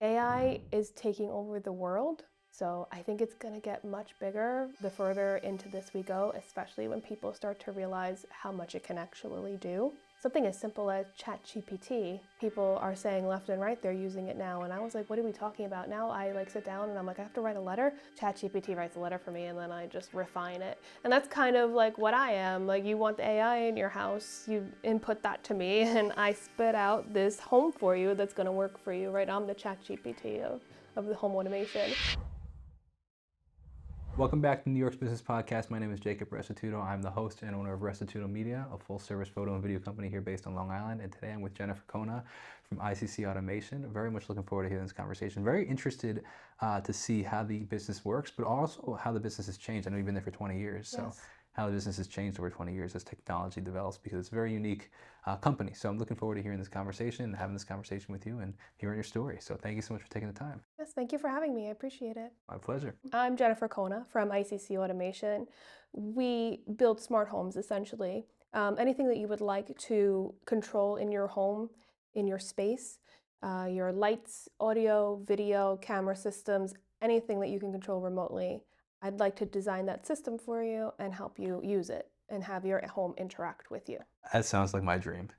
AI is taking over the world, so I think it's going to get much bigger the further into this we go, especially when people start to realize how much it can actually do. Something as simple as ChatGPT, people are saying left and right they're using it now, and I was like, what are we talking about? Now I sit down and I'm like, I have to write a letter. ChatGPT writes a letter for me and then I just refine it. And that's kind of like what I am. Like, you want the AI in your house, you input that to me and I spit out this home for you that's going to work for you, right? I'm the ChatGPT of the home automation. Welcome back to New York's Business Podcast. My name is Jacob Restituto. I'm the host and owner of Restituto Media, a full-service photo and video company here based on Long Island. And today I'm with Jennifer Cona from ICC Automation. Very much looking forward to hearing this conversation. Very interested to see how the business works, but also how the business has changed. I know you've been there for 20 years, so Yes. how the business has changed over 20 years as technology develops, because it's a very unique company. So I'm looking forward to hearing this conversation and having this conversation with you and hearing your story. So thank you so much for taking the time. Yes, thank you for having me. I appreciate it. My pleasure. I'm Jennifer Cona from ICC Automation. We build smart homes, essentially. Anything that you would like to control in your home, in your space, your lights, audio, video, camera systems, anything that you can control remotely. I'd like to design that system for you and help you use it and have your home interact with you. That sounds like my dream.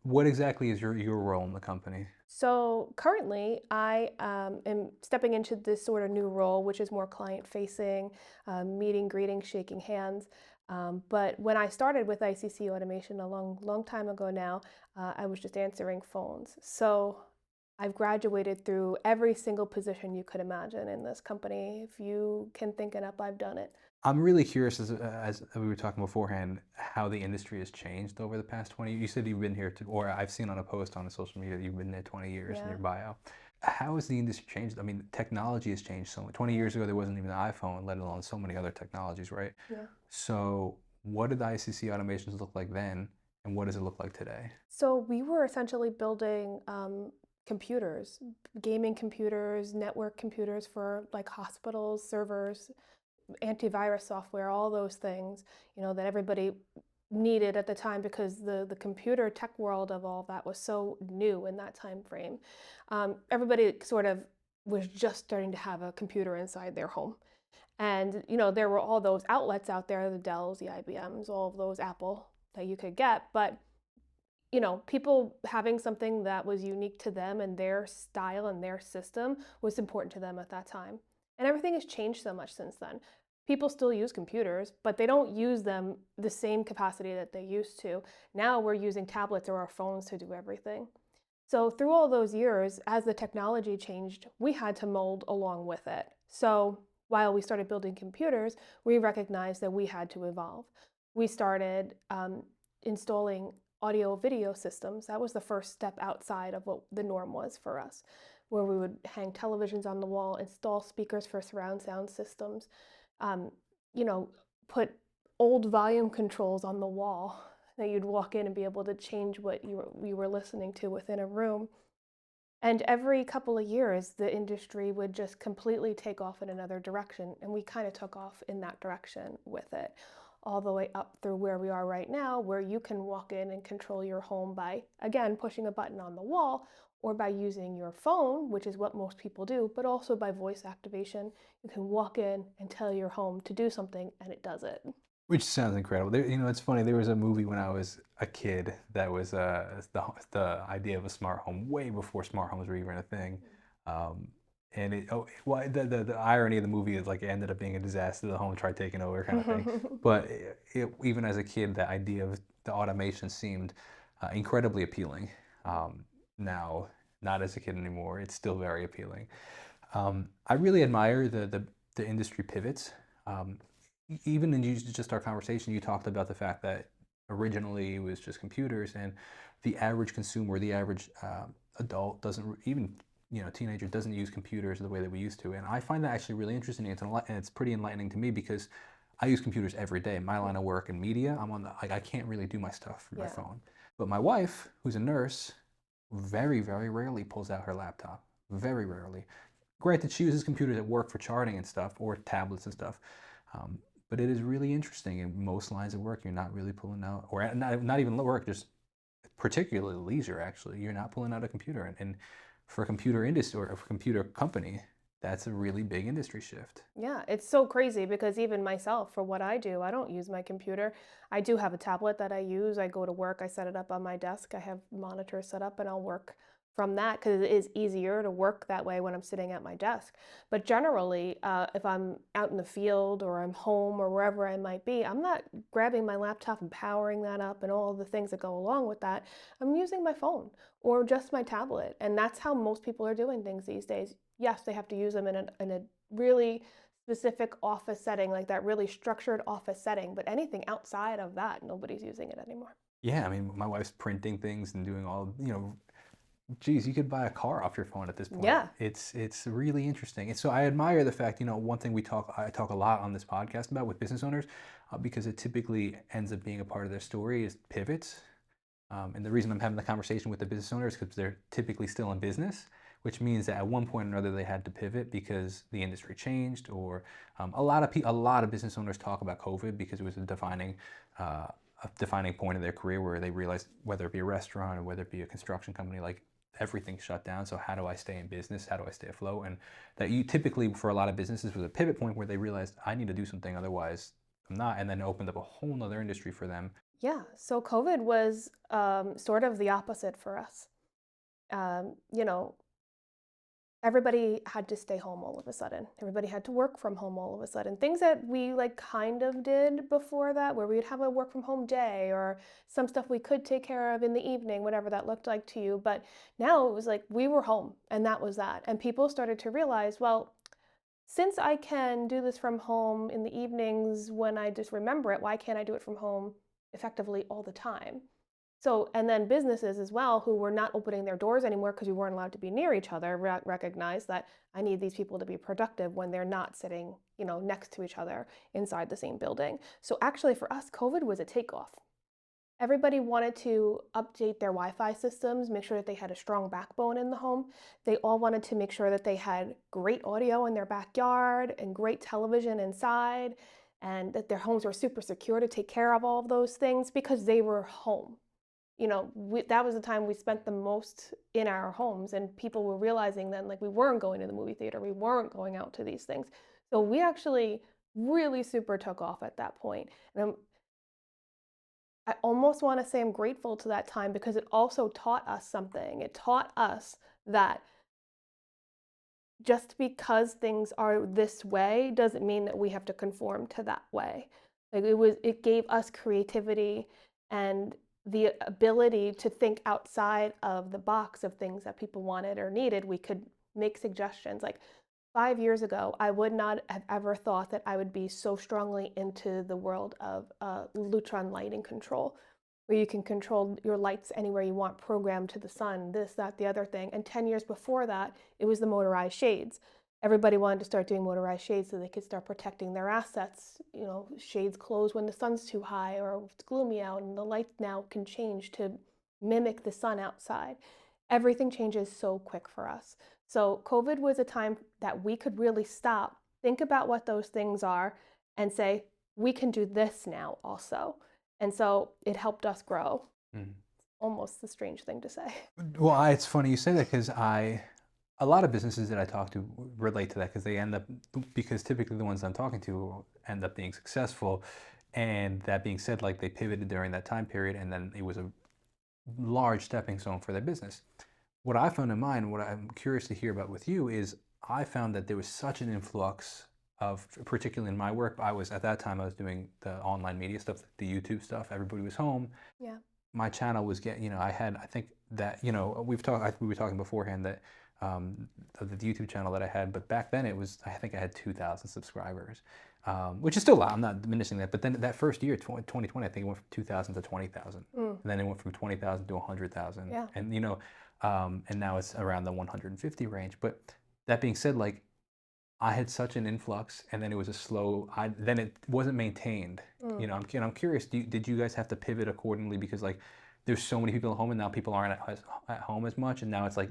What exactly is your role in the company? So currently, I am stepping into this sort of new role, which is more client-facing, meeting, greeting, shaking hands. But when I started with ICC Automation a long time ago now, I was just answering phones. So I've graduated through every single position you could imagine in this company. If you can think it up, I've done it. I'm really curious, as we were talking beforehand, how the industry has changed over the past 20 years. You said you've been here or I've seen on a post on the social media that you've been there 20 years in Yeah. your bio. How has the industry changed? I mean, technology has changed so much. 20 years ago, there wasn't even an iPhone, let alone so many other technologies, right? Yeah. So what did the ICC automations look like then, and what does it look like today? So we were essentially building computers, gaming computers, network computers for like hospitals, servers, antivirus software, all those things, that everybody needed at the time because the computer tech world of all that was so new in that time frame. Everybody sort of was just starting to have a computer inside their home. And, there were all those outlets out there, the Dells, the IBMs, all of those Apple that you could get. But people having something that was unique to them and their style and their system was important to them at that time. And everything has changed so much since then. People still use computers, but they don't use them the same capacity that they used to. Now we're using tablets or our phones to do everything. So through all those years, as the technology changed, we had to mold along with it. So while we started building computers, we recognized that we had to evolve. We started installing audio video systems. That was the first step outside of what the norm was for us, where we would hang televisions on the wall, install speakers for surround sound systems, um, you know, put old volume controls on the wall that you'd walk in and be able to change what you were listening to within a room. And every couple of years, the industry would just completely take off in another direction. And we kind of took off in that direction with it, all the way up through where we are right now, where you can walk in and control your home by, again, pushing a button on the wall or by using your phone, which is what most people do, but also by voice activation. You can walk in and tell your home to do something and it does it. Which sounds incredible. It's funny. There was a movie when I was a kid that was the idea of a smart home way before smart homes were even a thing. Um, and well, the irony of the movie is like it ended up being a disaster. The home tried taking over, kind of thing. But even as a kid, the idea of the automation seemed incredibly appealing. Now, not as a kid anymore, it's still very appealing. I really admire the industry pivots. Um, Even in just our conversation, you talked about the fact that originally it was just computers, and the average consumer, the average adult doesn't even, teenager doesn't use computers the way that we used to. And I find that actually really interesting. And it's pretty enlightening to me because I use computers every day. My line of work in media, like I can't really do my stuff from my Yeah. phone. But my wife, who's a nurse, very, very rarely pulls out her laptop. Very rarely. Granted, she uses computers at work for charting and stuff, or tablets and stuff. Um, but it is really interesting. In most lines of work, you're not really pulling out, or not even work, just particularly leisure, actually. You're not pulling out a computer. And for a computer industry or a computer company, that's a really big industry shift. Yeah, it's so crazy because even myself, for what I do, I don't use my computer. I do have a tablet that I use. I go to work, I set it up on my desk. I have monitors set up and I'll work from that because it is easier to work that way when I'm sitting at my desk. But generally, if I'm out in the field or I'm home or wherever I might be, I'm not grabbing my laptop and powering that up and all the things that go along with that. I'm using my phone or just my tablet. And that's how most people are doing things these days. Yes, they have to use them in a really specific office setting, like that really structured office setting, but anything outside of that, nobody's using it anymore. Yeah, I mean, my wife's printing things and doing all, geez, you could buy a car off your phone at this point. Yeah. It's really interesting. And so I admire the fact, one thing I talk a lot on this podcast about with business owners, because it typically ends up being a part of their story is pivots. And the reason I'm having the conversation with the business owners is because they're typically still in business, which means that at one point or another they had to pivot because the industry changed, or a lot of business owners talk about COVID because it was uh, a defining point of their career where they realized whether it be a restaurant or whether it be a construction company, like everything shut down. So how do I stay in business? How do I stay afloat? And that you typically for a lot of businesses was a pivot point where they realized I need to do something, otherwise I'm not, and then it opened up a whole nother industry for them. Yeah. So COVID was sort of the opposite for us. You know, everybody had to stay home all of a sudden. Everybody had to work from home all of a sudden. Things that we like kind of did before that, where we'd have a work from home day or some stuff we could take care of in the evening, whatever that looked like to you. But now it was like we were home and that was that. And people started to realize, well, since I can do this from home in the evenings when I just remember it, why can't I do it from home effectively all the time? So, and then businesses as well, who were not opening their doors anymore because we weren't allowed to be near each other, recognize that I need these people to be productive when they're not sitting, next to each other inside the same building. So actually for us, COVID was a takeoff. Everybody wanted to update their Wi-Fi systems, make sure that they had a strong backbone in the home. They all wanted to make sure that they had great audio in their backyard and great television inside, and that their homes were super secure to take care of all of those things because they were home. That was the time we spent the most in our homes, and people were realizing then, like, we weren't going to the movie theater, we weren't going out to these things. So we actually really super took off at that point. And I almost want to say I'm grateful to that time because it also taught us something. It taught us that just because things are this way doesn't mean that we have to conform to that way. Like it gave us creativity and the ability to think outside of the box of things that people wanted or needed. We could make suggestions. Like 5 years ago, I would not have ever thought that I would be so strongly into the world of Lutron lighting control, where you can control your lights anywhere you want, programmed to the sun, this, that, the other thing. And 10 years before that, it was the motorized shades. Everybody wanted to start doing motorized shades so they could start protecting their assets. Shades close when the sun's too high or it's gloomy out, and the light now can change to mimic the sun outside. Everything changes so quick for us. So COVID was a time that we could really stop, think about what those things are, and say, we can do this now also. And so it helped us grow. Mm. Almost a strange thing to say. Well, it's funny you say that because a lot of businesses that I talk to relate to that because because typically the ones I'm talking to end up being successful. And that being said, like they pivoted during that time period and then it was a large stepping stone for their business. What I found in mine, what I'm curious to hear about with you is I found that there was such an influx of, particularly in my work, at that time, I was doing the online media stuff, the YouTube stuff. Everybody was home. Yeah. My channel was I think that, we were talking beforehand that the YouTube channel that I had, but back then I think I had 2,000 subscribers, which is still a lot. I'm not diminishing that. But then that first year, 2020, I think it went from 2,000 to 20,000. And then it went from 20,000 to 100,000. Yeah. And, and now it's around the 150 range. But that being said, like, I had such an influx, and then it was then it wasn't maintained. I'm curious. Did you guys have to pivot accordingly because like there's so many people at home, and now people aren't at home as much, and now it's like,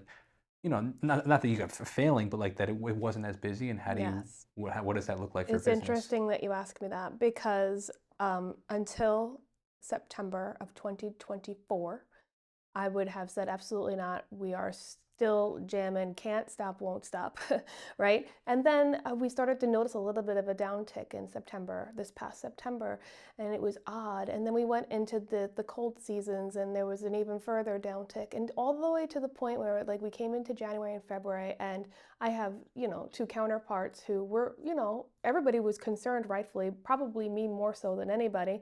not that you got failing, but like that it wasn't as busy. And Yes. what does that look like for It's business? interesting that you ask me that because until September of 2024, I would have said absolutely not. We are still jamming, can't stop, won't stop, right? And then we started to notice a little bit of a downtick in September, this past September, and it was odd. And then we went into the cold seasons, and there was an even further downtick, and all the way to the point where like we came into January and February, and I have, two counterparts who were, everybody was concerned, rightfully, probably me more so than anybody,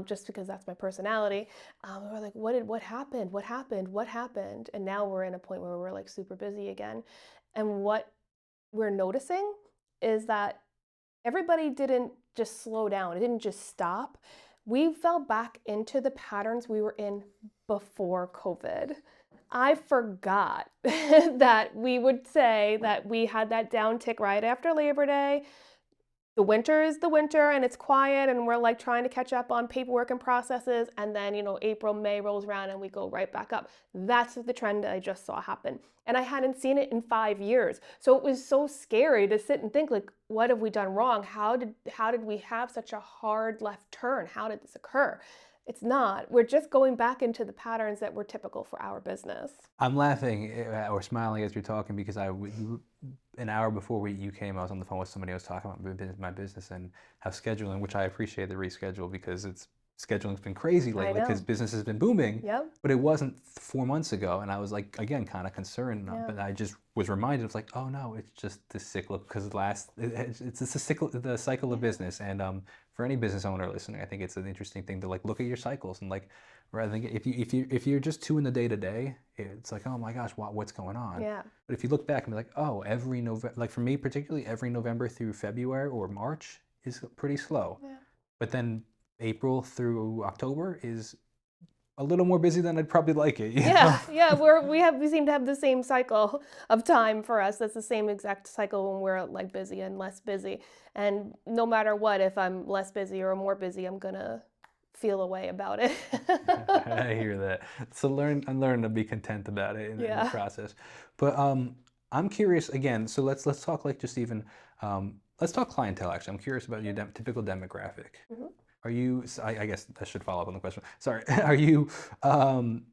just because that's my personality. We were like, what happened? What happened? What happened? And now we're in a point where we're like super busy again. And what we're noticing is that everybody didn't just slow down. It didn't just stop. We fell back into the patterns we were in before COVID. I forgot that we would say that we had that downtick right after Labor Day. The winter is the winter and it's quiet and we're like trying to catch up on paperwork and processes, and then April, May rolls around and we go right back up. That's the trend I just saw happen, and I hadn't seen it in 5 years. So it was so scary to sit and think, like, what have we done wrong? How did we have such a hard left turn? How did this occur? It's not. We're just going back into the patterns that were typical for our business. I'm laughing or smiling as you're talking because an hour before you came, I was on the phone with somebody. I was talking about my business and how scheduling, which I appreciate the reschedule because scheduling's been crazy I lately because know. business has been booming, Yep. but it wasn't 4 months ago. And I was like, again, kind of concerned, Yeah. but I just was reminded of like, oh no, it's just the cycle because it's the cycle of business. And for any business owner listening, I think it's an interesting thing to like look at your cycles and like rather than if you're just too in the day to day, it's like, oh my gosh, what's going on? Yeah. But if you look back and be like, oh, every November, like for me particularly, every November through February or March is pretty slow. Yeah. But then April through October is a little more busy than I'd probably like it. Yeah, yeah, we seem to have the same cycle of time for us. That's the same exact cycle when we're like busy and less busy. And no matter what, if I'm less busy or more busy, I'm gonna feel a way about it. I hear that. So learn to be content about it in the Yeah. process. But I'm curious again. So let's talk like just even let's talk clientele. Actually, I'm curious about your typical demographic. Mhm. Are you? I guess I should follow up on the question. Sorry. Are you? Um,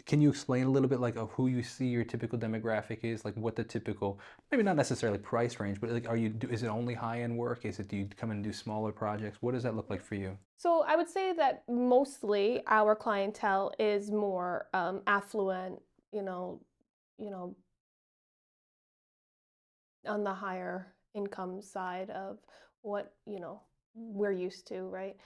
can you explain a little bit like of who you see your typical demographic is? Like what the typical, maybe not necessarily price range, but like is it only high end work? Do you come and do smaller projects? What does that look like for you? So I would say that mostly our clientele is more affluent, you know, you know, on the higher income side of what, we're used to, right?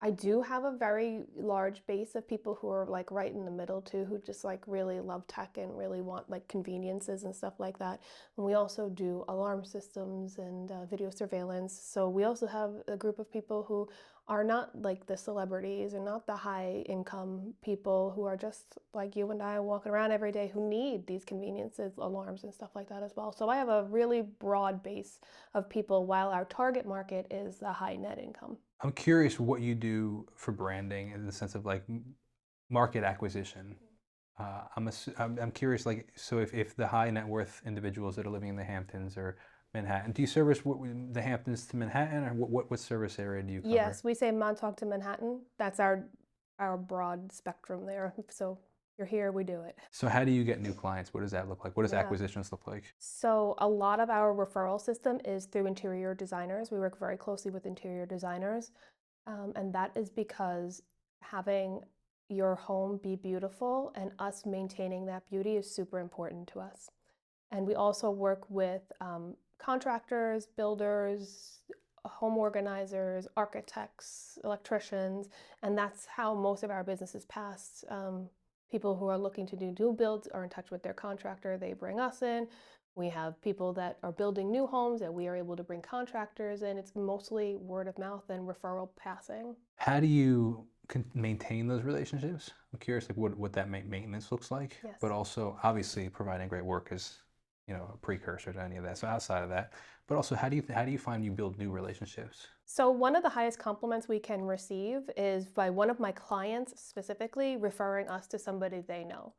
I do have a very large base of people who are like right in the middle too, who just like really love tech and really want like conveniences and stuff like that. And we also do alarm systems and video surveillance. So we also have a group of people who are not like the celebrities and not the high income people who are just like you and I walking around every day who need these conveniences, alarms and stuff like that as well. So I have a really broad base of people while our target market is the high net income. I'm curious what you do for branding in the sense of like market acquisition. I'm curious, like, so if the high net worth individuals that are living in the Hamptons or Manhattan, do you service the Hamptons to Manhattan, or what service area do you cover? Yes, we say Montauk to Manhattan. That's our broad spectrum there. So if you're here, we do it. So how do you get new clients? What does that look like? What does Yeah. acquisitions look like? So a lot of our referral system is through interior designers. We work very closely with interior designers, and that is because having your home be beautiful and us maintaining that beauty is super important to us. And we also work with contractors, builders, home organizers, architects, electricians, and that's how most of our business is passed. People who are looking to do new builds are in touch with their contractor, they bring us in. We have people that are building new homes that we are able to bring contractors in. It's mostly word of mouth and referral passing. How do you maintain those relationships? I'm curious, like what that maintenance looks like, Yes. but also obviously providing great work is, a precursor to any of that. So outside of that, but also how do you find you build new relationships? So one of the highest compliments we can receive is by one of my clients specifically referring us to somebody they know.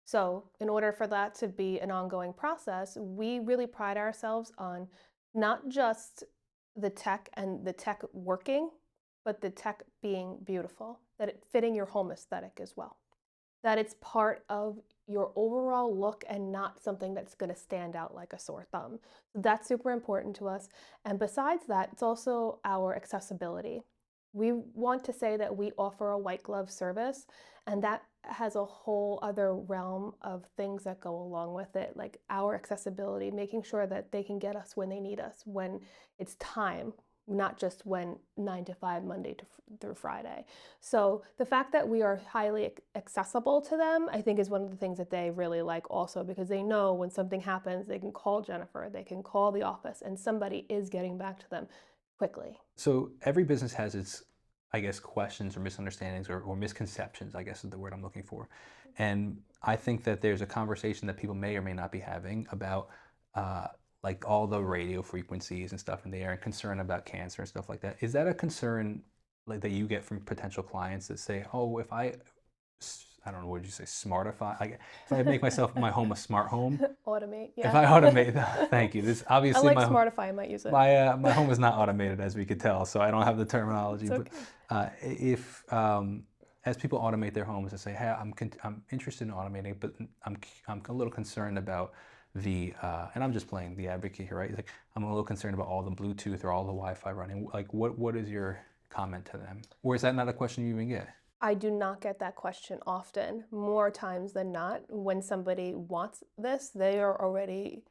So in order for that to be an ongoing process, we really pride ourselves on not just the tech and the tech working, but the tech being beautiful, that it fitting your home aesthetic as well. that it's part of your overall look and not something that's going to stand out like a sore thumb. So that's super important to us. And besides that, it's also our accessibility. We want to say that we offer a white glove service, and that has a whole other realm of things that go along with it, like our accessibility, making sure that they can get us when they need us, when it's time, not just when 9 to 5, Monday through Friday. So the fact that we are highly accessible to them, I think, is one of the things that they really like also, because they know when something happens, they can call Jennifer, they can call the office, and somebody is getting back to them quickly. So every business has its, I guess, questions or misunderstandings or misconceptions, I guess is the word I'm looking for. And I think that there's a conversation that people may or may not be having about uh, like all the radio frequencies and stuff in the air and concern about cancer and stuff like that. Is that a concern like that you get from potential clients that say, oh, if I don't know, what did you say, smartify? Like, if I make my home a smart home, Automate, if yeah. I automate, thank you. This I obviously like my Smartify, I might use it. my home is not automated, as we could tell, so I don't have the terminology. It's But okay. if as people automate their homes and say, "Hey, I'm interested in automating, but I'm a little concerned about the," and I'm just playing the advocate here, right? It's like, I'm a little concerned about all the Bluetooth or all the Wi-Fi running. Like, what is your comment to them, or is that not a question you even get? I do not get that question often. More times than not, when somebody wants this, they are already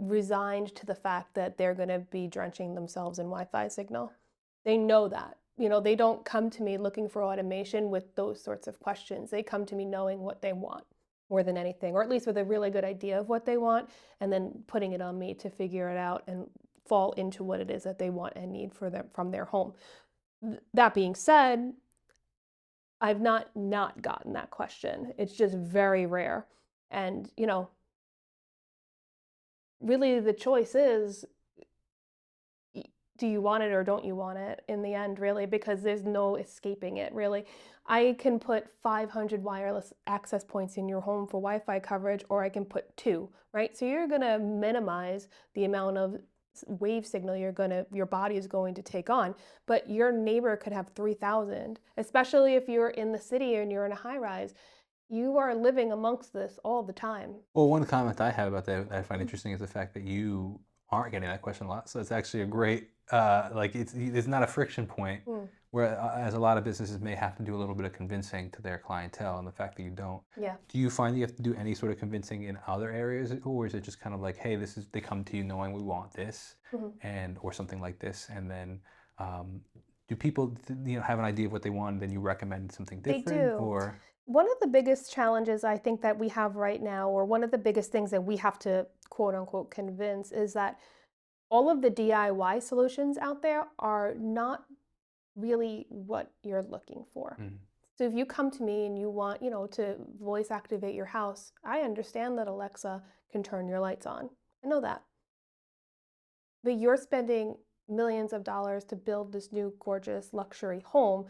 resigned to the fact that they're going to be drenching themselves in Wi-Fi signal. They know that. They don't come to me looking for automation with those sorts of questions. They come to me knowing what they want more than anything, or at least with a really good idea of what they want, and then putting it on me to figure it out and fall into what it is that they want and need for them from their home. That being said, I've not gotten that question. It's just very rare. And, really the choice is, do you want it or don't you want it in the end, really, because there's no escaping it, really. I can put 500 wireless access points in your home for Wi-Fi coverage, or I can put two, right? So you're going to minimize the amount of wave signal your body is going to take on, but your neighbor could have 3,000, especially if you're in the city and you're in a high rise. You are living amongst this all the time. Well, one comment I have about that I find interesting is the fact that you aren't getting that question a lot. So it's actually a great, like it's not a friction point, Mm, whereas a lot of businesses may have to do a little bit of convincing to their clientele, and the fact that you don't. yeah. Do you find that you have to do any sort of convincing in other areas, or is it just kind of like, hey, they come to you knowing we want this, Mhm. and or something like this, and then do people have an idea of what they want, and then you recommend something They different, do. or One of the biggest challenges I think that we have right now, or one of the biggest things that we have to quote unquote convince, is that all of the DIY solutions out there are not really what you're looking for. mm, So if you come to me and you want, to voice activate your house, I understand that Alexa can turn your lights on. I know that. But you're spending millions of dollars to build this new gorgeous luxury home.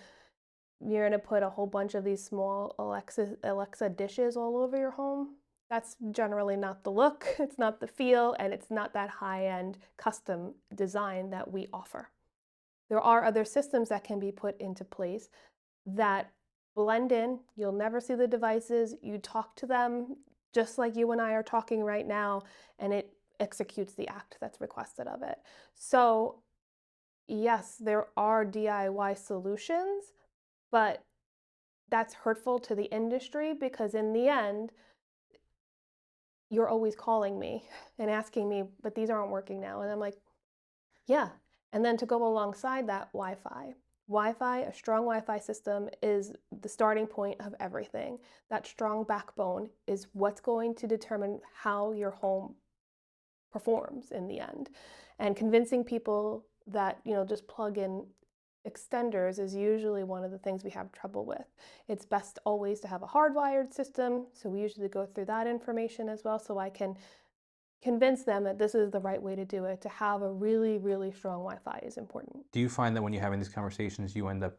You're gonna put a whole bunch of these small Alexa dishes all over your home. That's generally not the look, it's not the feel, and it's not that high-end custom design that we offer. There are other systems that can be put into place that blend in. You'll never see the devices. You talk to them just like you and I are talking right now, and it executes the act that's requested of it. So, yes, there are DIY solutions, but that's hurtful to the industry, because in the end, you're always calling me and asking me, but these aren't working now. And I'm like, yeah. And then to go alongside that, Wi-Fi, a strong Wi-Fi system is the starting point of everything. That strong backbone is what's going to determine how your home performs in the end. And convincing people that, just plug in extenders is usually one of the things we have trouble with. It's best always to have a hardwired system, so we usually go through that information as well, so I can convince them that this is the right way to do it. To have a really, really strong Wi-Fi is important. do you find that when you're having these conversations, you end up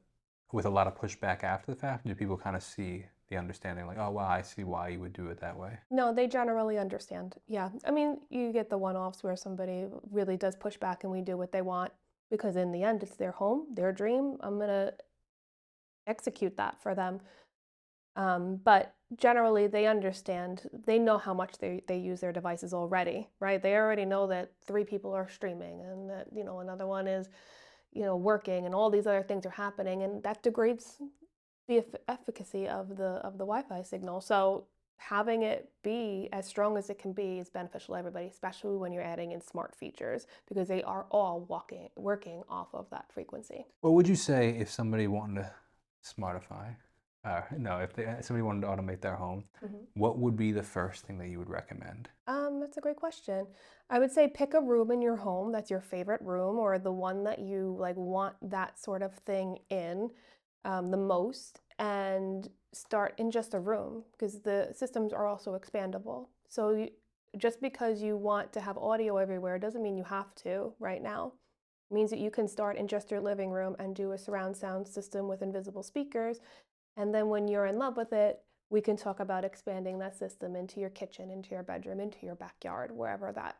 with a lot of pushback after the fact? Do people kind of see the understanding, like, oh, wow, I see why you would do it that way? No, they generally understand. Yeah. I mean, you get the one-offs where somebody really does push back and we do what they want, because in the end, it's their home, their dream. I'm going to execute that for them. But generally, they understand, they know how much they use their devices already, right? They already know that three people are streaming and that, another one is, working and all these other things are happening. And that degrades the efficacy of the Wi-Fi signal. So having it be as strong as it can be is beneficial to everybody, especially when you're adding in smart features because they are all working off of that frequency. What would you say if somebody wanted to smartify? No, if somebody wanted to automate their home, Mhm. what would be the first thing that you would recommend? That's a great question. I would say pick a room in your home that's your favorite room or the one that you like want that sort of thing in the most, and start in just a room because the systems are also expandable. So just because you want to have audio everywhere doesn't mean you have to right now. It means that you can start in just your living room and do a surround sound system with invisible speakers. And then when you're in love with it, we can talk about expanding that system into your kitchen, into your bedroom, into your backyard, wherever that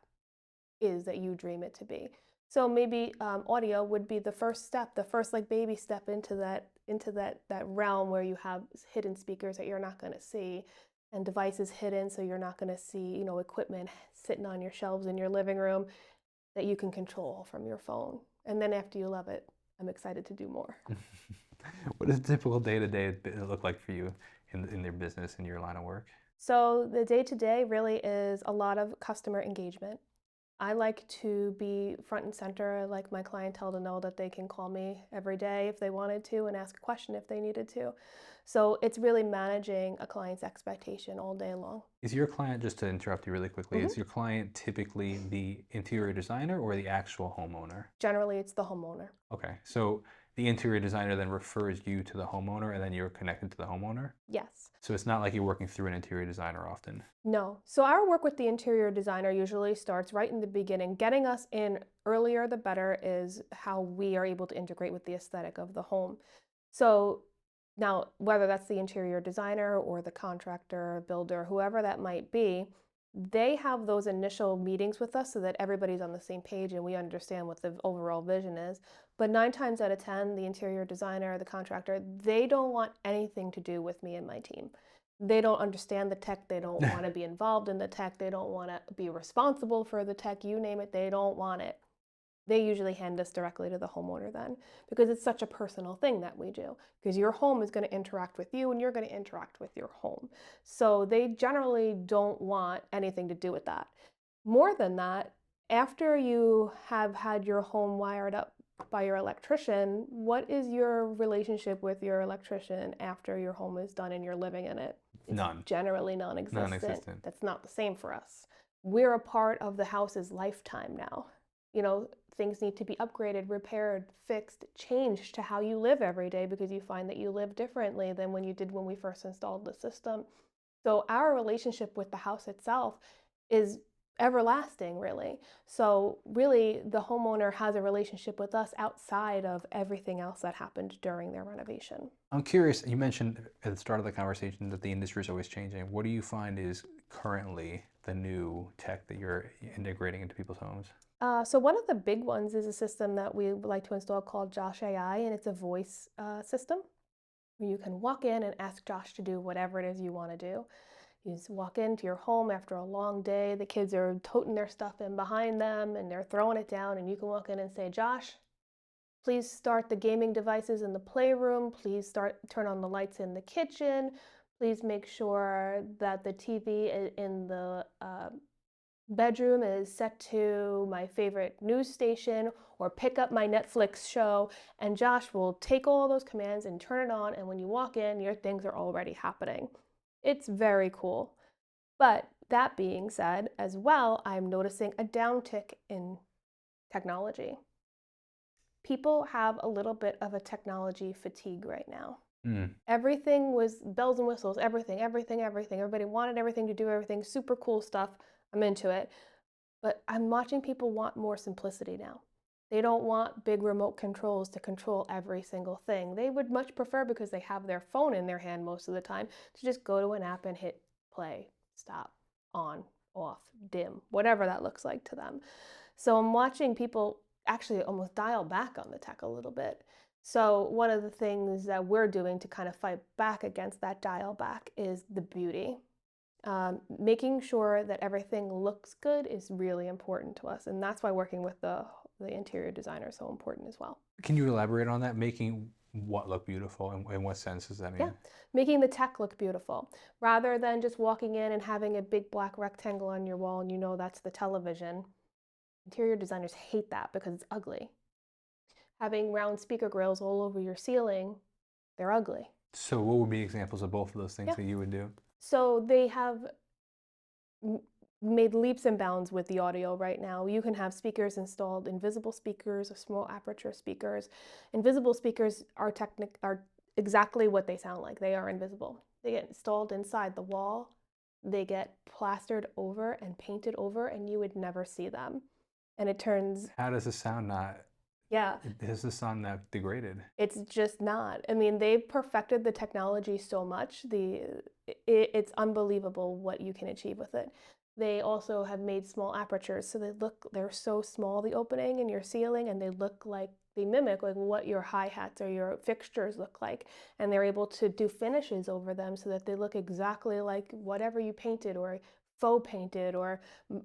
is that you dream it to be. So maybe audio would be the first step, the first like baby step into that realm where you have hidden speakers that you're not going to see, and devices hidden so you're not going to see, equipment sitting on your shelves in your living room that you can control from your phone. And then after you love it, I'm excited to do more. What does a typical day-to-day look like for you in their business, in your line of work? So the day to day really is a lot of customer engagement. I like to be front and center. I like my clientele to know that they can call me every day if they wanted to and ask a question if they needed to. So it's really managing a client's expectation all day long. Is your client, just to interrupt you really quickly, Mhm. is your client typically the interior designer or the actual homeowner? Generally, it's the homeowner. Okay, so the interior designer then refers you to the homeowner and then you're connected to the homeowner? Yes. So it's not like you're working through an interior designer often. No. So our work with the interior designer usually starts right in the beginning. Getting us in earlier, the better, is how we are able to integrate with the aesthetic of the home. So now, whether that's the interior designer or the contractor, builder, whoever that might be, they have those initial meetings with us so that everybody's on the same page and we understand what the overall vision is. But 9 times out of 10, the interior designer, the contractor, they don't want anything to do with me and my team. They don't understand the tech. They don't want to be involved in the tech. They don't want to be responsible for the tech. You name it, they don't want it. They usually hand us directly to the homeowner then because it's such a personal thing that we do because your home is going to interact with you and you're going to interact with your home. So they generally don't want anything to do with that. More than that, after you have had your home wired up by your electrician, what is your relationship with your electrician after your home is done and you're living in it? It's None. generally non-existent. Non-existent. That's not the same for us. We're a part of the house's lifetime now. You know, things need to be upgraded, repaired, fixed, changed to how you live every day because you find that you live differently than when you did when we first installed the system. So our relationship with the house itself is everlasting, really. So really, the homeowner has a relationship with us outside of everything else that happened during their renovation. I'm curious, you mentioned at the start of the conversation that the industry is always changing. What do you find is currently the new tech that you're integrating into people's homes? So one of the big ones is a system that we would like to install called Josh AI, and it's a voice system where you can walk in and ask Josh to do whatever it is you want to do. You just walk into your home after a long day. The kids are toting their stuff in behind them and they're throwing it down, and you can walk in and say, Josh, please start the gaming devices in the playroom. Please turn on the lights in the kitchen. Please make sure that the TV in the bedroom is set to my favorite news station, or pick up my Netflix show. And Josh will take all those commands and turn it on. And when you walk in, your things are already happening. It's very cool. But that being said, as well, I'm noticing a downtick in technology. People have a little bit of a technology fatigue right now. Mm. Everything was bells and whistles, everything, everything, everything. Everybody wanted everything to do everything, super cool stuff. I'm into it. But I'm watching people want more simplicity now. They don't want big remote controls to control every single thing. They would much prefer, because they have their phone in their hand most of the time, to just go to an app and hit play, stop, on, off, dim, whatever that looks like to them. So I'm watching people actually almost dial back on the tech a little bit. So one of the things that we're doing to kind of fight back against that dial back is the beauty. Making sure that everything looks good is really important to us, and that's why working with the interior designer is so important as well. Can you elaborate on that? Making what look beautiful, and in what sense does that Yeah, mean? making the tech look beautiful rather than just walking in and having a big black rectangle on your wall and you know that's the television. Interior designers hate that because it's ugly. Having round speaker grills all over your ceiling, they're ugly. So what would be examples of both of those things Yeah. that you would do? So they have m- made leaps and bounds with the audio right now. You can have speakers installed, invisible speakers or small aperture speakers. Invisible speakers are exactly what they sound like. They are invisible. They get installed inside the wall. They get plastered over and painted over, and you would never see them. And it turns, How does the sound not yeah, Has the sound not degraded? it's just not. I mean, they've perfected the technology so much. It's unbelievable what you can achieve with it. They also have made small apertures, so they're so small, the opening in your ceiling, and they look like they mimic like what your hi-hats or your fixtures look like. And they're able to do finishes over them so that they look exactly like whatever you painted or faux painted or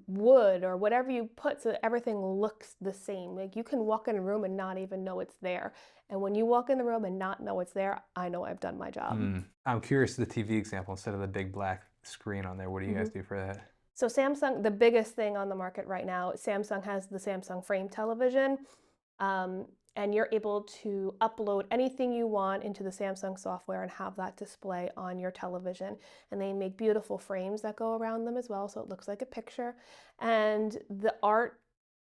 wood or whatever you put so that everything looks the same. Like you can walk in a room and not even know it's there. And when you walk in the room and not know it's there, I know I've done my job. I'm curious the TV example instead of the big black screen on there. What do you guys Mhm. do for that? So Samsung, the biggest thing on the market right now, Samsung has the Samsung Frame television, um, and you're able to upload anything you want into the Samsung software and have that display on your television. And they make beautiful frames that go around them as well, so it looks like a picture. And the art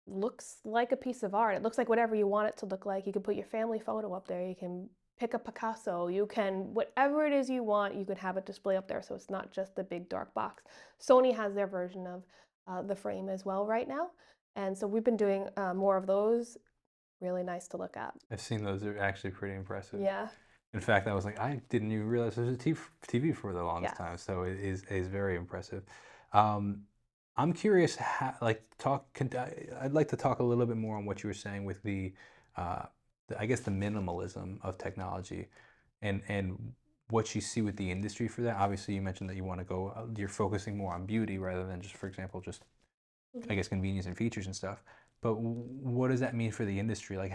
looks like a piece of art. It looks like whatever you want it to look like. You can put your family photo up there. You can pick a Picasso. You can, whatever it is you want, you can have it display up there so it's not just the big dark box. Sony has their version of the frame as well right now. And so we've been doing more of those. Really nice to look at. I've seen those. They're actually pretty impressive. Yeah. In fact, I was like, I didn't even realize there was a TV for the longest Yes. time. So it is very impressive. Um, I'm curious, I'd like to talk a little bit more on what you were saying with uh, I guess the minimalism of technology, and what you see with the industry for that. Obviously, you mentioned that you want to go, you're focusing more on beauty rather than just, for example, just Mhm. I guess convenience and features and stuff. But what does that mean for the industry? Like,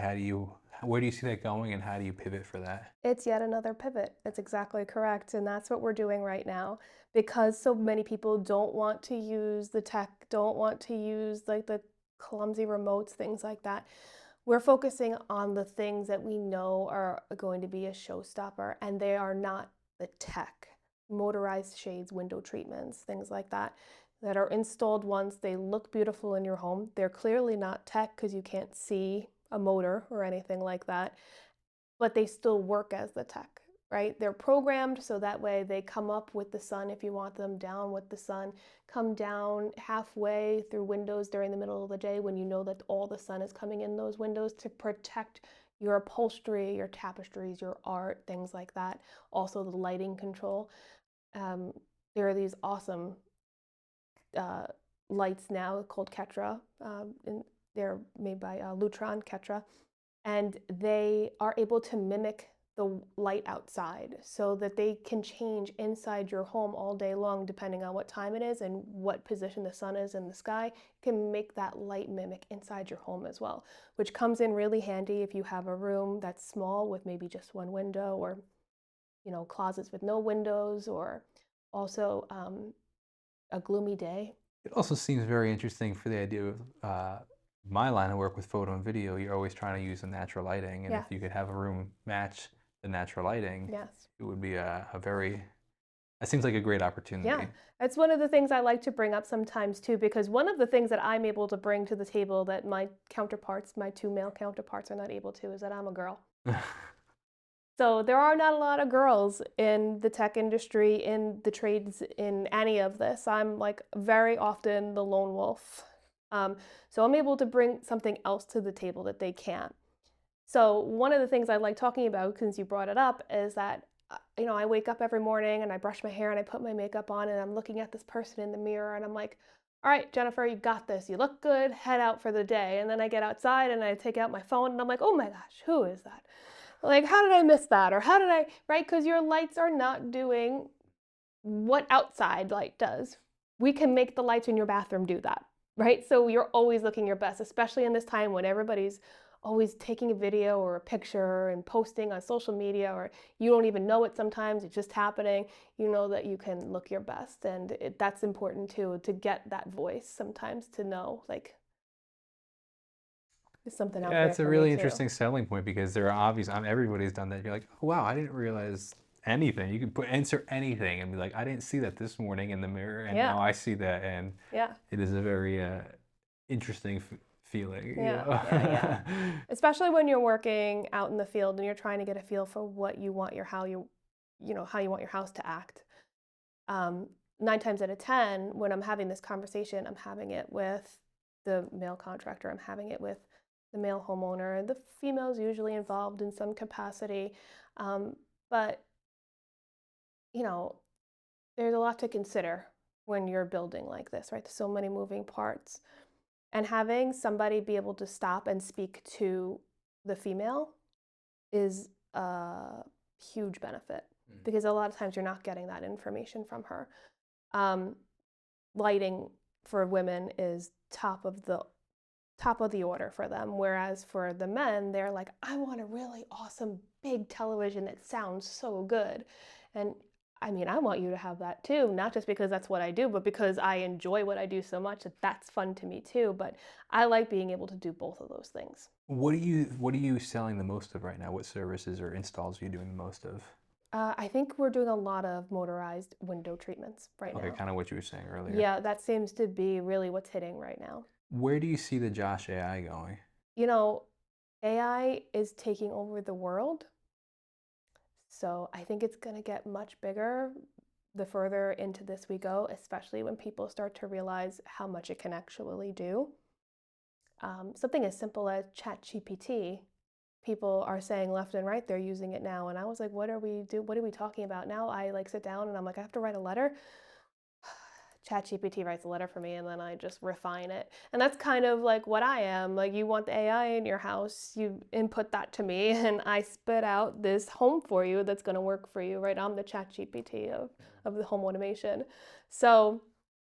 where do you see that going, and how do you pivot for that? It's yet another pivot. It's exactly correct. And that's what we're doing right now because so many people don't want to use the tech, don't want to use like the clumsy remotes, things like that. We're focusing on the things that we know are going to be a showstopper, and they are not the tech. Motorized shades, window treatments, things like that, that are installed once. They look beautiful in your home. They're clearly not tech because you can't see a motor or anything like that, but they still work as the tech, right? They're programmed so that way they come up with the sun if you want them, down with the sun, come down halfway through windows during the middle of the day when you know that all the sun is coming in those windows to protect your upholstery, your tapestries, your art, things like that. Also, the lighting control. Um, there are these awesome uh, lights now called Ketra, and they're made by Lutron Ketra, and they are able to mimic the light outside so that they can change inside your home all day long depending on what time it is and what position the sun is in the sky. It can make that light mimic inside your home as well, which comes in really handy if you have a room that's small with maybe just one window, or closets with no windows, or also a gloomy day. It also seems very interesting for the idea of my line of work with photo and video. You're always trying to use the natural lighting, and if you Yes, could have a room match the natural lighting, yes. it would be a very. That seems like a great Yeah, opportunity. it's one of the things I like to bring up sometimes too, because one of the things that I'm able to bring to the table that my counterparts, my two male counterparts, are not able to is that I'm a girl. So there are not a lot of girls in the tech industry, in the trades, in any of this. I'm like very often the lone wolf. So I'm able to bring something else to the table that they can't. So one of the things I like talking about, since you brought it up, is that I wake up every morning and I brush my hair and I put my makeup on and I'm looking at this person in the mirror and I'm like, all right, Jennifer, you got this. You look good. Head out for the day. And then I get outside and I take out my phone and I'm like, oh my gosh, who is that? Like, how did I miss that? Or how did I, right? Because your lights are not doing what outside light does. We can make the lights in your bathroom do that, right? So you're always looking your best, especially in this time when everybody's always taking a video or a picture and posting on social media, or you don't even know it sometimes, it's just happening. You know that you can look your best, and that's important too, to get that voice sometimes, to know, like, there's something out Yeah, there it's a for me really too. interesting selling point because there are obvious. Everybody's done that. You're like, oh, wow, I didn't realize anything. You can put insert anything and be like, I didn't see that this morning in the mirror, and Yeah, now I see that, and yeah. it is a very interesting feeling. You Yeah, yeah, yeah. know? Especially when you're working out in the field and you're trying to get a feel for what you want how you want your house to act. Um, 9 times out of 10, when I'm having this conversation, I'm having it with the male contractor, I'm having it with the male homeowner. The female's usually involved in some capacity. Um, but, you know, there's a lot to consider when you're building like this, right? So many moving parts. And having somebody be able to stop and speak to the female is a huge benefit, Mm. because a lot of times you're not getting that information from her. Um, Lighting for women is top of the order for them, whereas for the men, they're like, I want a really awesome big television that sounds so good. And I mean, I want you to have that too, not just because that's what I do, but because I enjoy what I do so much that that's fun to me too. But I like being able to do both of those things. What are you selling the most of right now? What services or installs are you doing the most of? I think we're doing a lot of motorized window treatments right Okay, now. kind of what you were saying earlier. Yeah, that seems to be really what's hitting right now. Where do you see the Josh AI going? You know, AI is taking over the world, so I think it's going to get much bigger the further into this we go, especially when people start to realize how much it can actually do. Something as simple as ChatGPT, people are saying left and right they're using it now, and I was like, what are we talking about now? I like sit down and I'm like, I have to write a letter. ChatGPT writes a letter for me, and then I just refine it. And that's kind of like what I am. Like, you want the AI in your house, you input that to me, and I spit out this home for you that's going to work for you, right? I'm the ChatGPT of the home automation. So,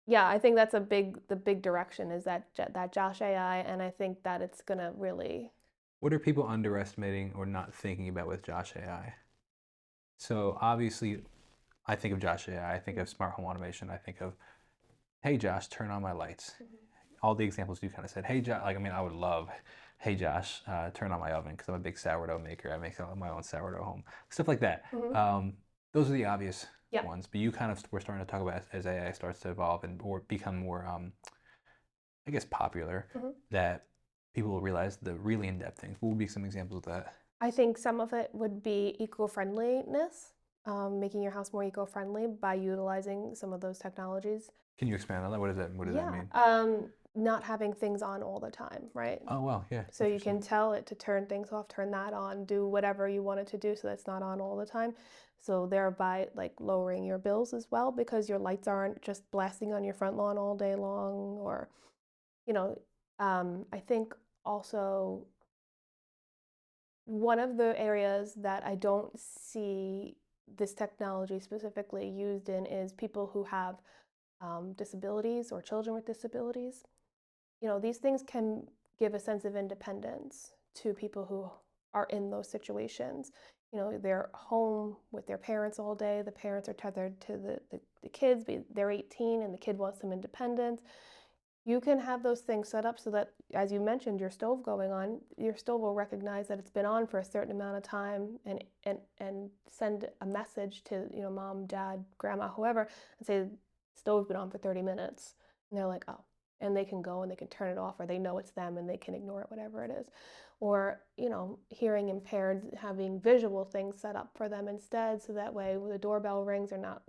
yeah, I think that's the big direction is that Josh AI, and I think that it's going to really. What are people underestimating or not thinking about with Josh AI? So obviously, I think of Josh AI, I think of smart home automation, I think of, hey Josh, turn on my lights. All the examples you kind of said, hey Josh, like I mean, I would love, hey Josh, turn on my oven because I'm a big sourdough maker. I make my own sourdough home, stuff like that. Mhm. Those are the obvious Yeah. ones, but you kind of were starting to talk about as AI starts to evolve and or become more, I guess, popular, Mhm. that people will realize the really in-depth things. What would be some examples of that? I think some of it would be eco-friendliness, making your house more eco-friendly by utilizing some of those technologies. Can you expand on that? What does that Yeah, mean? not having things on all the time, right? Oh wow, yeah, So you interesting. can tell it to turn things off, turn that on, do whatever you want it to do so that's not on all the time. So thereby like lowering your bills as well, because your lights aren't just blasting on your front lawn all day long, or you know, I think also one of the areas that I don't see this technology specifically used in is people who have disabilities or children with disabilities. These things can give a sense of independence to people who are in those situations. They're home with their parents all day. The parents are tethered to the kids. They're 18 and the kid wants some independence. You can have those things set up so that, as you mentioned, your stove going on, your stove will recognize that it's been on for a certain amount of time, and send a message to, mom, dad, grandma, whoever, and say, stove's been on for 30 minutes. And they're like, oh, and they can go and they can turn it off, or they know it's them and they can ignore it, whatever it is. Or, hearing impaired, having visual things set up for them instead, so that way when the doorbell rings, they're not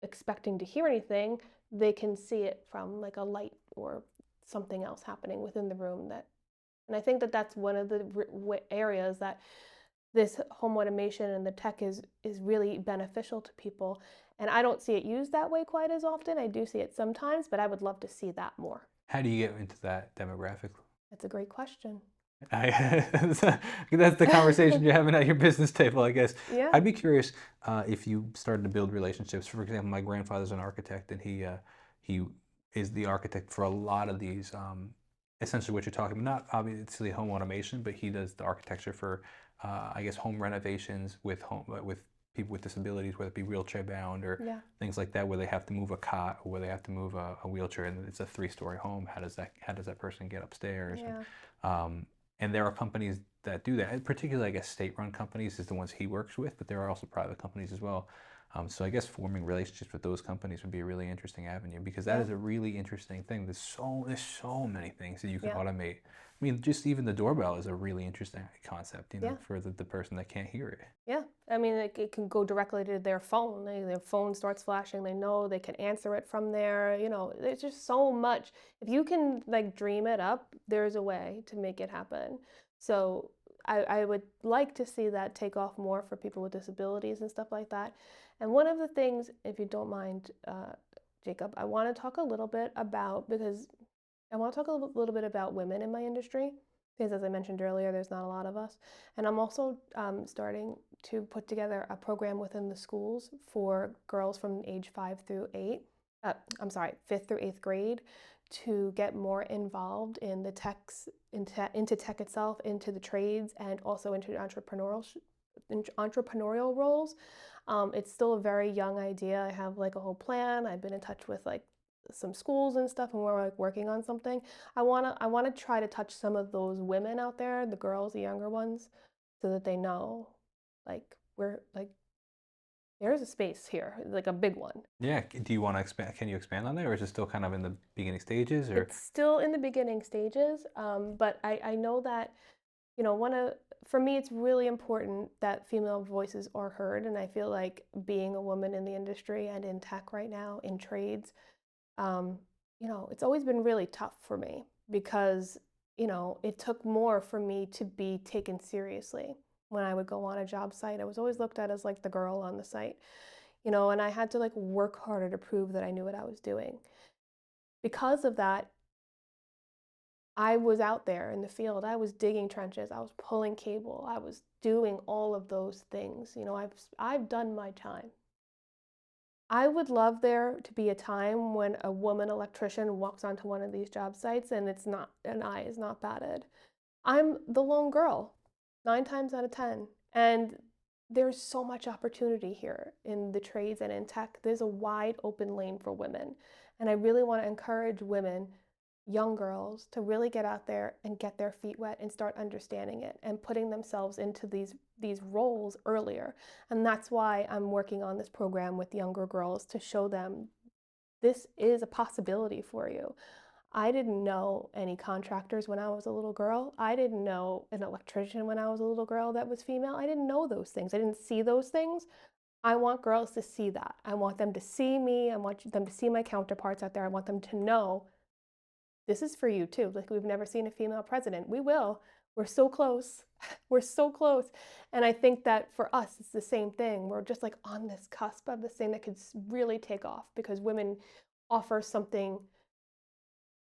expecting to hear anything, they can see it from like a light or something else happening within the room. And I think that that's one of the areas that this home automation and the tech is really beneficial to people. And I don't see it used that way quite as often. I do see it sometimes, but I would love to see that more. How do you get into that demographic? That's a great question. That's the conversation you're having at your business table, I guess. Yeah, I'd be curious if you started to build relationships. For example, my grandfather's an architect, and he is the architect for a lot of these. Essentially, what you're talking about, not obviously home automation, but he does the architecture for, I guess, home renovations with people with disabilities, whether it be wheelchair bound or yeah, things like that, where they have to move a cot or where they have to move a wheelchair, and it's a three-story home. How does that person get upstairs? yeah, And there are companies that do that, and particularly, I guess, state-run companies is the ones he works with, but there are also private companies as well. So I guess forming relationships with those companies would be a really interesting avenue because that yeah, is a really interesting thing. There's so many things that you can yeah, automate. I mean, just even the doorbell is a really interesting concept, yeah. for the person that can't hear it. Yeah, I mean, it can go directly to their phone. Their phone starts flashing. They know they can answer it from there. There's just so much. If you can like dream it up, there's a way to make it happen. So I would like to see that take off more for people with disabilities and stuff like that. And one of the things, if you don't mind, Jacob, I want to talk a little bit about because I want to talk a little bit about women in my industry because, as I mentioned earlier, there's not a lot of us. And I'm also starting to put together a program within the schools for girls from age 5 through 8. I'm sorry, fifth through eighth grade, to get more involved in the techs, into tech itself, into the trades, and also into entrepreneurial roles. It's still a very young idea. I have like a whole plan. I've been in touch with like some schools and stuff, and we're like working on something. I wanna try to touch some of those women out there, the girls, the younger ones, so that they know, like we're like there's a space here, like a big one. Yeah. Do you want to expand? Can you expand on that, or is it still kind of in the beginning stages? Or It's still in the beginning stages, but I know that one of for me it's really important that female voices are heard, and I feel like being a woman in the industry and in tech right now in trades, um, it's always been really tough for me because, it took more for me to be taken seriously. When I would go on a job site, I was always looked at as like the girl on the site, and I had to like work harder to prove that I knew what I was doing. Because of that, I was out there in the field. I was digging trenches. I was pulling cable. I was doing all of those things. I've done my time. I would love there to be a time when a woman electrician walks onto one of these job sites and it's not an eye is not batted. I'm the lone girl, 9 times out of 10. And there's so much opportunity here in the trades and in tech. There's a wide open lane for women. And I really want to encourage women, young girls, to really get out there and get their feet wet and start understanding it and putting themselves into these roles earlier. And that's why I'm working on this program with younger girls to show them this is a possibility for you. I didn't know any contractors when I was a little girl. I didn't know an electrician when I was a little girl that was female. I didn't know those things. I didn't see those things. I want girls to see that. I want them to see me. I want them to see my counterparts out there. I want them to know this is for you too. Like we've never seen a female president. We will. We're so close. We're so close. And I think that for us, it's the same thing. We're just like on this cusp of this thing that could really take off because women offer something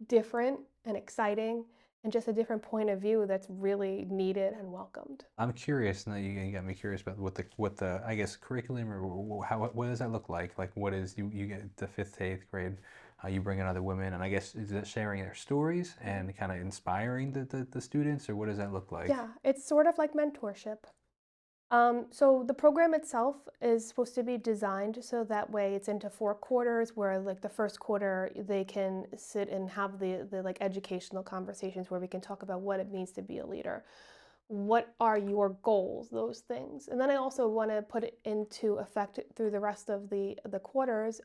different and exciting and just a different point of view that's really needed and welcomed. I'm curious now. You got me curious about what the I guess curriculum or how what does that look like? Like what is you get the fifth to eighth grade, you bring in other women, and I guess is it sharing their stories Mhm. and kind of inspiring the students, or what does that look like? Yeah, it's sort of like mentorship. So the program itself is supposed to be designed so that way it's into 4 quarters where like the first quarter they can sit and have the like educational conversations where we can talk about what it means to be a leader. What are your goals, those things. And then I also want to put it into effect through the rest of the quarters.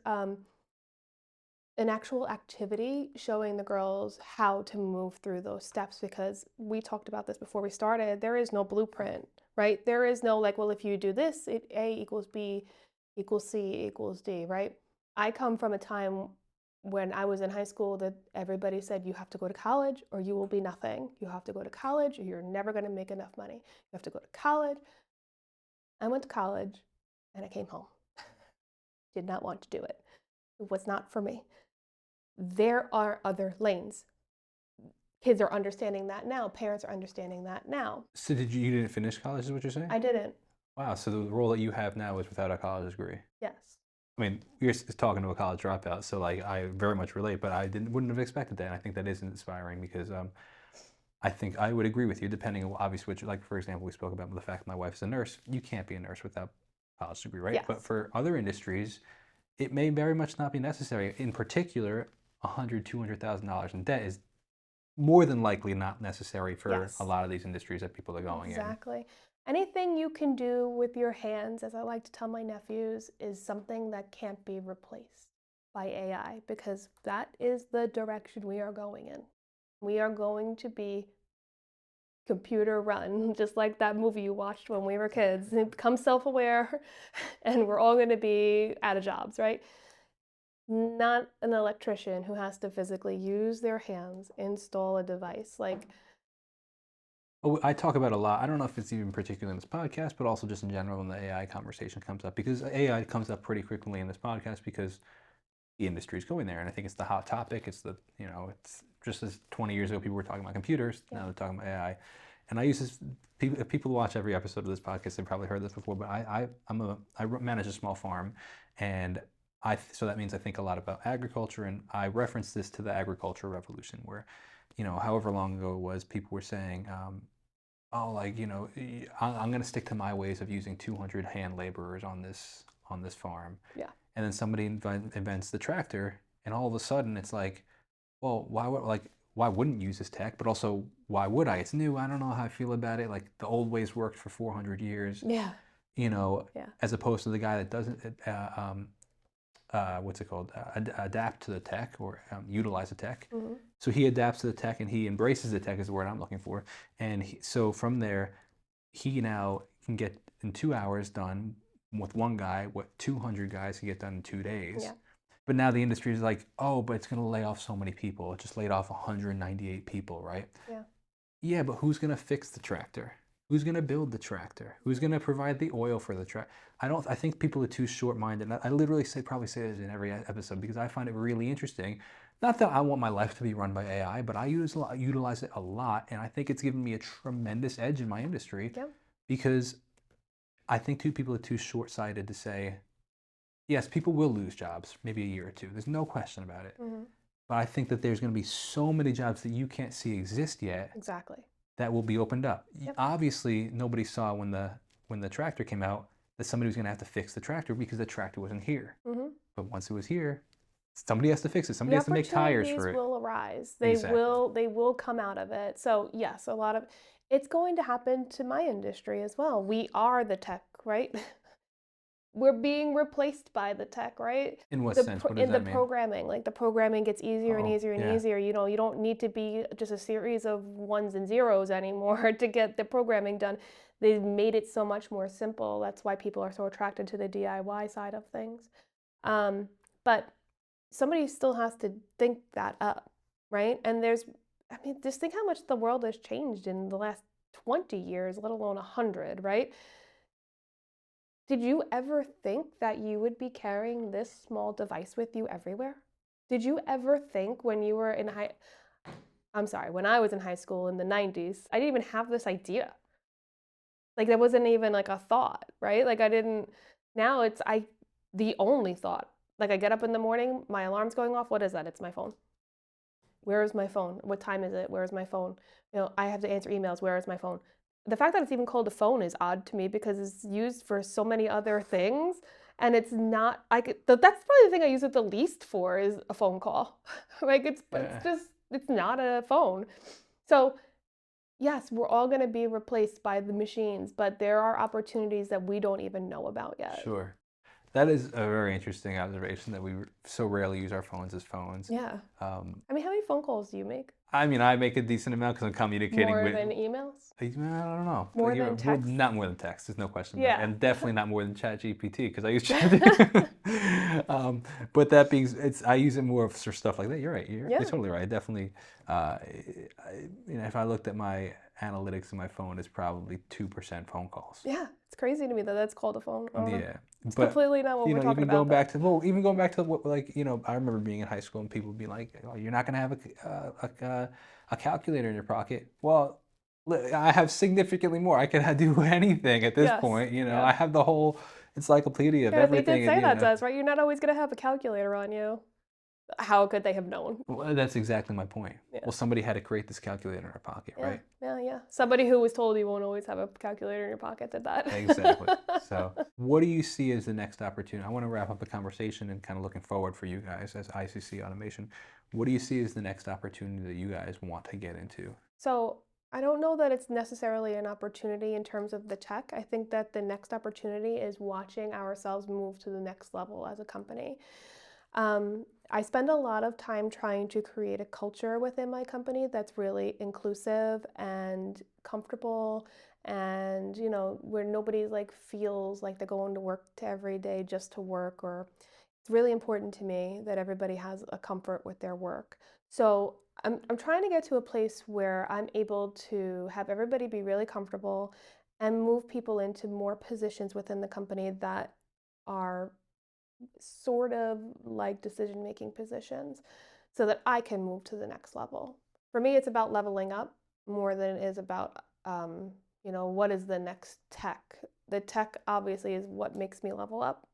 An actual activity showing the girls how to move through those steps because we talked about this before we started. There is no blueprint, right? There is no like, well, if you do this, A equals B equals C equals D, right? I come from a time when I was in high school that everybody said you have to go to college or you will be nothing. You have to go to college or you're never going to make enough money. You have to go to college. I went to college and I came home. Did not want to do it. It was not for me. There are other lanes. Kids are understanding that now. Parents are understanding that now. So you didn't finish college, is what you're saying? I didn't. Wow. So the role that you have now is without a college degree. Yes. I mean, you're talking to a college dropout, so like I very much relate, but I wouldn't have expected that. And I think that is inspiring because I think I would agree with you, depending on obviously what like for example, we spoke about the fact that my wife's a nurse. You can't be a nurse without a college degree, right? But Yes. for other industries, it may very much not be necessary. In particular, $100,000-$200,000 in debt is more than likely not necessary for a Yes. lot of these industries that people are going in. Exactly. Anything you can do with your hands, as I like to tell my nephews, is something that can't be replaced by AI because that is the direction we are going in. We are going to be computer run, just like that movie you watched when we were kids. Become self-aware and we're all going to be out of jobs, right? Not an electrician who has to physically use their hands, install a device. Like, Oh, I talk about a lot. I don't know if it's even particular in this podcast, but also just in general when the AI conversation comes up, because AI comes up pretty frequently in this podcast because the industry is going there, and I think it's the hot topic. It's the it's just as 20 years ago people were talking about computers, now they're talking about AI, and I use this. People, if people watch every episode of this podcast, they've probably heard this before. But I manage a small farm, and so that means I think a lot about agriculture, and I reference this to the agricultural revolution, where, however long ago it was, people were saying, oh, like, I'm going to stick to my ways of using 200 hand laborers on this farm. yeah. And then somebody invents the tractor, and all of a sudden it's like, well, why wouldn't you use this tech? But also, why would I? It's new. I don't know how I feel about it. Like the old ways worked for 400 years, Yeah. Yeah. as opposed to the guy that doesn't, what's it called, adapt to the tech or utilize the tech. Mm-hmm. So he adapts to the tech and he embraces the tech is the word I'm looking for. And so from there, he now can get in 2 hours done with one guy what 200 guys can get done in 2 days. Yeah. But now the industry is like, oh, but it's going to lay off so many people. It just laid off 198 people, right? Yeah. Yeah, but who's going to fix the tractor? Who's going to build the tractor? Who's going to provide the oil for the tractor? I think people are too short-minded. I literally probably say this in every episode because I find it really interesting. Not that I want my life to be run by AI, but I utilize it a lot, and I think it's given me a tremendous edge in my industry. Yeah. Because I think people are too short-sighted to say, yes, people will lose jobs, maybe a year or two. There's no question about it. Mm-hmm. But I think that there's going to be so many jobs that you can't see exist yet. Exactly. That will be opened up. Yep. Obviously, nobody saw when the tractor came out that somebody was going to have to fix the tractor because the tractor wasn't here. Mm-hmm. But once it was here, somebody has to fix it. Somebody has to make tires for it. The opportunities will arise. They Exactly. they will come out of it. So yes, it's going to happen to my industry as well. We are the tech, right? We're being replaced by the tech, right? In what sense? What does that mean? Programming, like the programming gets easier and easier and yeah. easier. You don't need to be just a series of ones and zeros anymore to get the programming done. They've made it so much more simple. That's why people are so attracted to the DIY side of things. But somebody still has to think that up, right? And just think how much the world has changed in the last 20 years, let alone 100, right? Did you ever think that you would be carrying this small device with you everywhere? Did you ever think when you were when I was in high school in the 90s, I didn't even have this idea. Like that wasn't even like a thought, right? Like now it's the only thought. Like I get up in the morning, my alarm's going off. What is that? It's my phone. Where is my phone? What time is it? Where is my phone? I have to answer emails. Where is my phone? The fact that it's even called a phone is odd to me because it's used for so many other things, and it's not. That's probably the thing I use it the least for is a phone call. Like it's not a phone. So yes, we're all going to be replaced by the machines, but there are opportunities that we don't even know about yet. Sure. That is a very interesting observation that we so rarely use our phones as phones. Yeah. How many phone calls do you make? I mean, I make a decent amount because I'm communicating more than emails? I don't know. More than text? Not more than text. There's no question. Yeah. And definitely not more than ChatGPT because I use ChatGPT. But that being, I use it more for stuff like that. You're right. You're totally right. I definitely, if I looked at my analytics in my phone, it's probably 2% phone calls. Yeah, it's crazy to me that that's called a phone. Yeah. It's completely not what we're talking about. Even going back to like, I remember being in high school and people would be like, oh, you're not going to have a calculator in your pocket. Well, I have significantly more. I can do anything at this Yes. point. Yeah. I have the whole encyclopedia of Yeah, they did everything, say and that to us, right? You're not always going to have a calculator on you. How could they have known? well, that's exactly my point. Yeah. Well, somebody had to create this calculator in our pocket, Yeah. right? Yeah. Yeah. Somebody who was told you won't always have a calculator in your pocket did that. Exactly. So, what do you see as the next opportunity? I want to wrap up the conversation and kind of looking forward for you guys as ICC Automation. What do you see as the next opportunity that you guys want to get into? So I don't know that it's necessarily an opportunity in terms of the tech. I think that the next opportunity is watching ourselves move to the next level as a company. I spend a lot of time trying to create a culture within my company that's really inclusive and comfortable, and where nobody like feels like they're going to work to every day just to work. Or it's really important to me that everybody has a comfort with their work. So I'm trying to get to a place where I'm able to have everybody be really comfortable and move people into more positions within the company that are sort of like decision making positions so that I can move to the next level. For me, it's about leveling up more than it is about, what is the next tech. The tech obviously is what makes me level up,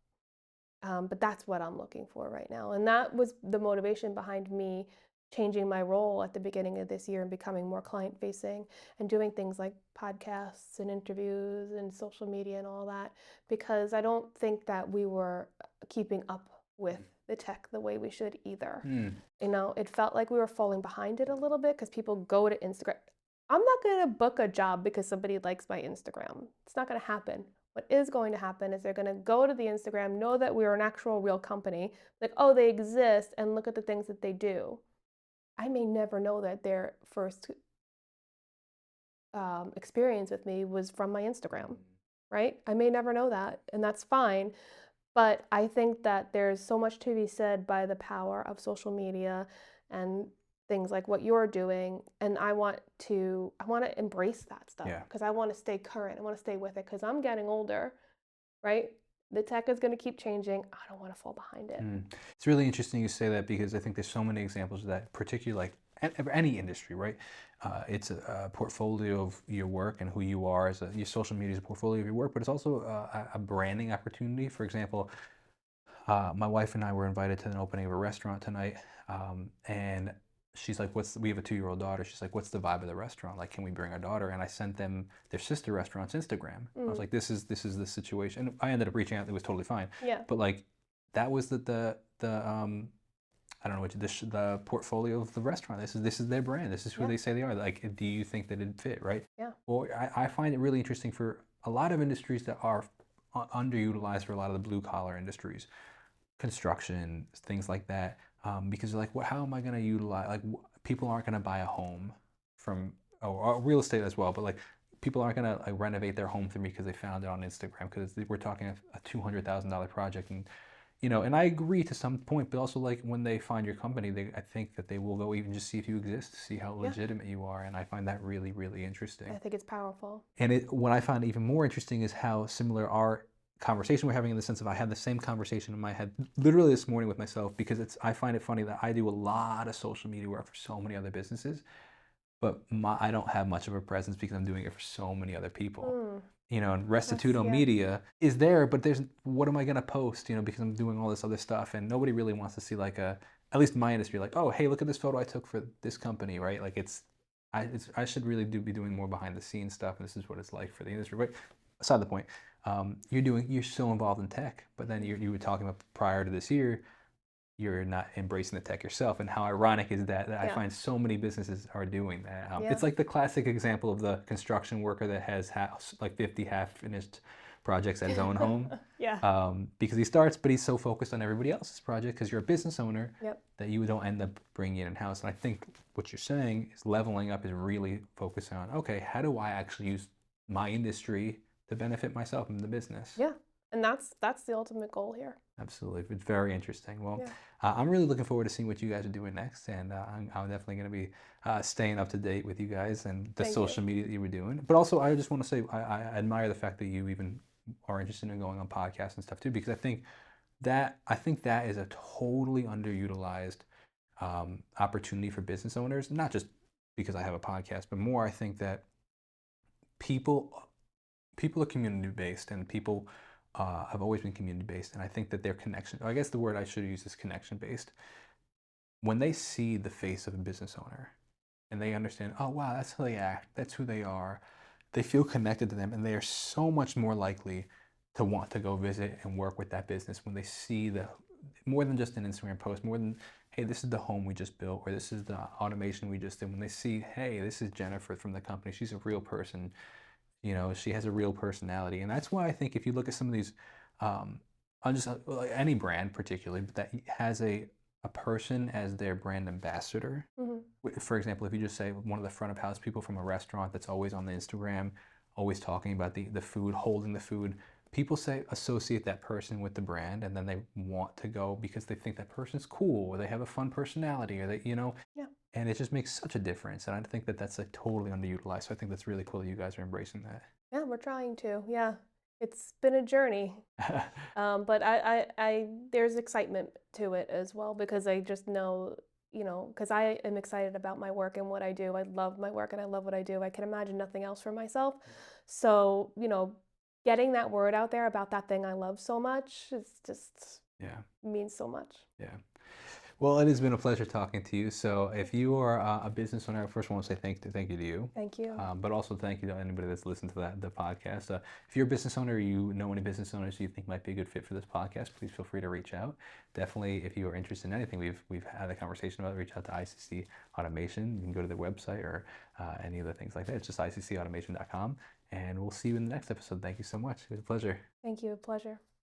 but that's what I'm looking for right now. And that was the motivation behind me changing my role at the beginning of this year and becoming more client facing and doing things like podcasts and interviews and social media and all that, because I don't think that we were keeping up with the tech the way we should either. Hmm. It felt like we were falling behind it a little bit because people go to Instagram. I'm not going to book a job because somebody likes my Instagram. It's not going to happen. What is going to happen is they're going to go to the Instagram, know that we're an actual real company, like, oh, they exist, and look at the things that they do. I may never know that their first experience with me was from my Instagram, right? I may never know that, and that's fine. But I think that there's so much to be said by the power of social media and things like what you're doing. And I want to embrace that stuff Yeah. because I want to stay current. I want to stay with it because I'm getting older, right? The tech is going to keep changing. I don't want to fall behind it. Mm. It's really interesting you say that because I think there's so many examples of that, particularly like any industry, right? It's a portfolio of your work and who you are your social media is a portfolio of your work, but it's also a branding opportunity. For example, my wife and I were invited to an opening of a restaurant tonight, and she's like, we have a 2-year-old daughter. She's like, what's the vibe of the restaurant? Like, can we bring our daughter? And I sent them their sister restaurant's Instagram. I was like, this is the situation. And I ended up reaching out. It was totally fine. Yeah. But like, that was I don't know what the portfolio of the restaurant. This is their brand. This is who Yeah. they say they are. Like, do you think that it'd fit, right? Yeah. Well, I find it really interesting for a lot of industries that are underutilized for a lot of the blue collar industries, construction, things like that, because they're like, well, how am I going to utilize, like, people aren't going to buy a home from, or real estate as well, but like, people aren't going to like renovate their home through me because they found it on Instagram, because we're talking a $200,000 project. And and I agree to some point, but also like when they find your company, I think that they will go even just see if you exist, see how Yeah. legitimate you are, and I find that really, really interesting. I think it's powerful. And what I find even more interesting is how similar our conversation we're having, in the sense of I had the same conversation in my head literally this morning with myself, because I find it funny that I do a lot of social media work for so many other businesses, but I don't have much of a presence because I'm doing it for so many other people. And Restituto Yeah. Media is there, but what am I going to post, because I'm doing all this other stuff, and nobody really wants to see like at least in my industry, like, oh, hey, look at this photo I took for this company, right? Like I should really be doing more behind the scenes stuff, and this is what it's like for the industry. But aside the point, you're so involved in tech, but then you were talking about prior to this year, you're not embracing the tech yourself. And how ironic is that I Yeah. find so many businesses are doing that. Yeah. It's like the classic example of the construction worker that has like 50 half-finished projects at his own home. Yeah. Because he starts, but he's so focused on everybody else's project because you're a business owner, Yep. that you don't end up bringing it in-house. And I think what you're saying is leveling up is really focusing on, okay, how do I actually use my industry to benefit myself and the business? Yeah. And that's the ultimate goal here. Absolutely. It's very interesting. Well, Yeah. I'm really looking forward to seeing what you guys are doing next. And I'm definitely going to be staying up to date with you guys and the Thank you. social media that you were doing. But also, I just want to say I admire the fact that you even are interested in going on podcasts and stuff too, because I think that I think that is a totally underutilized opportunity for business owners. Not just because I have a podcast, but more I think that people people are community based, and people have always been community based, and I think that their connection. I guess the word I should use is connection based. When they see the face of a business owner and they understand, oh wow, that's how they act, that's who they are, they feel connected to them, and they are so much more likely to want to go visit and work with that business when they see the more than just an Instagram post, more than, hey, this is the home we just built, or this is the automation we just did. When they see, hey, this is Jennifer from the company, she's a real person, she has a real personality. And that's why I think if you look at some of these, on just like any brand particularly, but that has a person as their brand ambassador. Hmm. For example, if you just say one of the front of house people from a restaurant that's always on the Instagram, always talking about the food, holding the food, people say associate that person with the brand, and then they want to go because they think that person's cool, or they have a fun personality, or they. Yeah. And it just makes such a difference. And I think that that's like totally underutilized. So I think that's really cool that you guys are embracing Yeah, we're trying to. Yeah. It's been a journey. that. But there's excitement to it as well because I just know, because I am excited about my work and what I do. I love my work and I love what I do. I can imagine nothing else for myself. So, getting that word out there about that thing I love so much is just Yeah. means so much. Yeah. Well, it has been a pleasure talking to you. So, if you are a business owner, I first want to say thank you to you, Thank you. but also thank you to anybody that's listened to the podcast. If you're a business owner, or you know any business owners you think might be a good fit for this podcast, please feel free to reach out. Definitely, if you are interested in anything we've had a conversation about, reach out to ICC Automation. You can go to their website or any other things like that. It's just iccautomation.com, and we'll see you in the next episode. Thank you so much. It was a pleasure. Thank you. Pleasure.